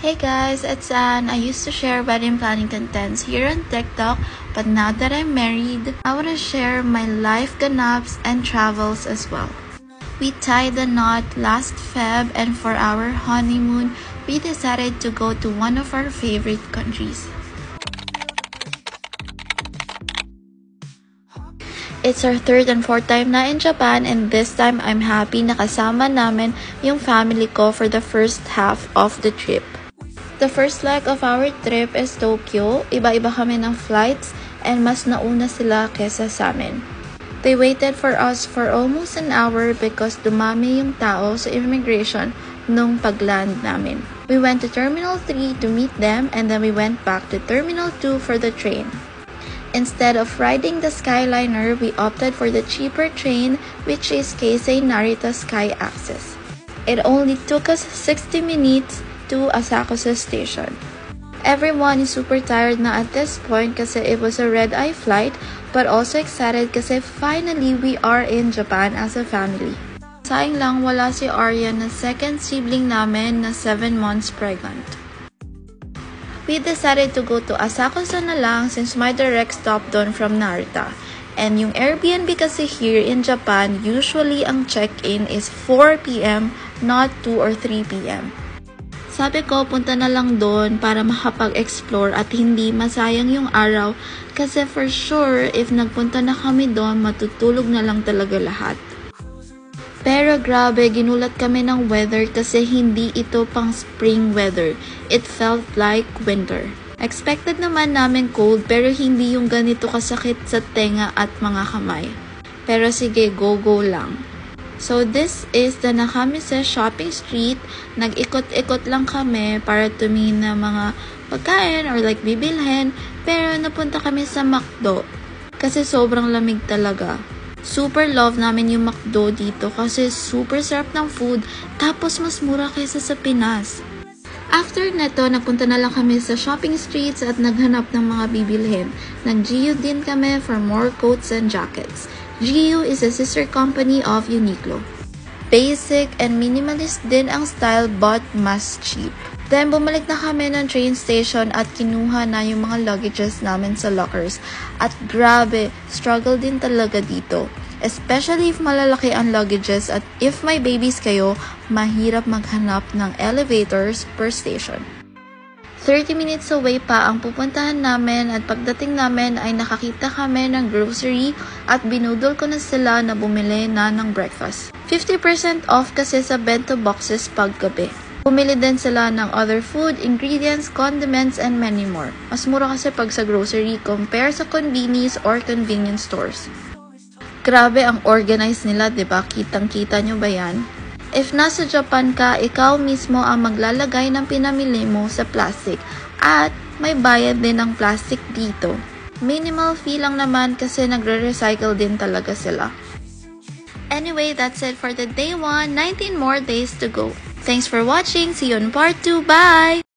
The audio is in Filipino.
Hey guys, it's Anne. I used to share wedding planning contents here on TikTok, but now that I'm married, I want to share my life ganaps and travels as well. We tied the knot last Feb, and for our honeymoon, we decided to go to one of our favorite countries. It's our third and fourth time na in Japan, and this time I'm happy na kasama namin yung family ko for the first half of the trip. The first leg of our trip is Tokyo. Iba-iba kami ng flights and mas nauna sila kesa sa amin. They waited for us for almost an hour because dumami yung tao sa immigration nung pagland namin. We went to Terminal 3 to meet them, and then we went back to Terminal 2 for the train. Instead of riding the Skyliner, we opted for the cheaper train, which is Keisei Narita Sky Access. It only took us 60 minutes to Asakusa Station. Everyone is super tired na at this point kasi it was a red-eye flight, but also excited kasi finally we are in Japan as a family. Sayang lang wala si Arya na second sibling namin na 7 months pregnant. We decided to go to Asakusa na lang since my direct stop doon from Narita. And yung Airbnb kasi here in Japan, usually ang check-in is 4 p.m. not 2 or 3 p.m. Sabi ko, punta na lang doon para makapag-explore at hindi masayang yung araw kasi for sure, if nagpunta na kami doon, matutulog na lang talaga lahat. Pero grabe, ginulat kami ng weather kasi hindi ito pang spring weather. It felt like winter. Expected naman namin cold pero hindi yung ganito kasakit sa tenga at mga kamay. Pero sige, go lang. So this is the Nakamise shopping street. Nag-ikot-ikot lang kami para tumingin ng mga pagkain or like bibilhin. Pero napunta kami sa McDo kasi sobrang lamig talaga. Super love namin yung McDo dito kasi super sarap ng food tapos mas mura kaysa sa Pinas. After neto, napunta na lang kami sa shopping streets at naghanap ng mga bibilhin. Nag-GU din kami for more coats and jackets. GU is a sister company of Uniqlo. Basic and minimalist din ang style but mas cheap. Then bumalik na kami ng train station at kinuha na yung mga luggages namin sa lockers. At grabe, struggle din talaga dito. Especially if malalaki ang luggages at if may babies kayo, mahirap maghanap ng elevators per station. 30 minutes away pa ang pupuntahan namin at pagdating namin ay nakakita kami ng grocery at binudol ko na sila na bumili na ng breakfast. 50% off kasi sa bento boxes paggabi. Bumili din sila ng other food, ingredients, condiments, and many more. Mas mura kasi pag sa grocery compare sa convenience or convenience stores. Grabe ang organized nila, diba? Kitang-kita nyo ba yan? If nasa Japan ka, ikaw mismo ang maglalagay ng pinamili mo sa plastic at may bayad din ng plastic dito. Minimal fee lang naman kasi nagre-recycle din talaga sila. Anyway, that's it for the day 1. 19 more days to go. Thanks for watching. See you on part 2. Bye!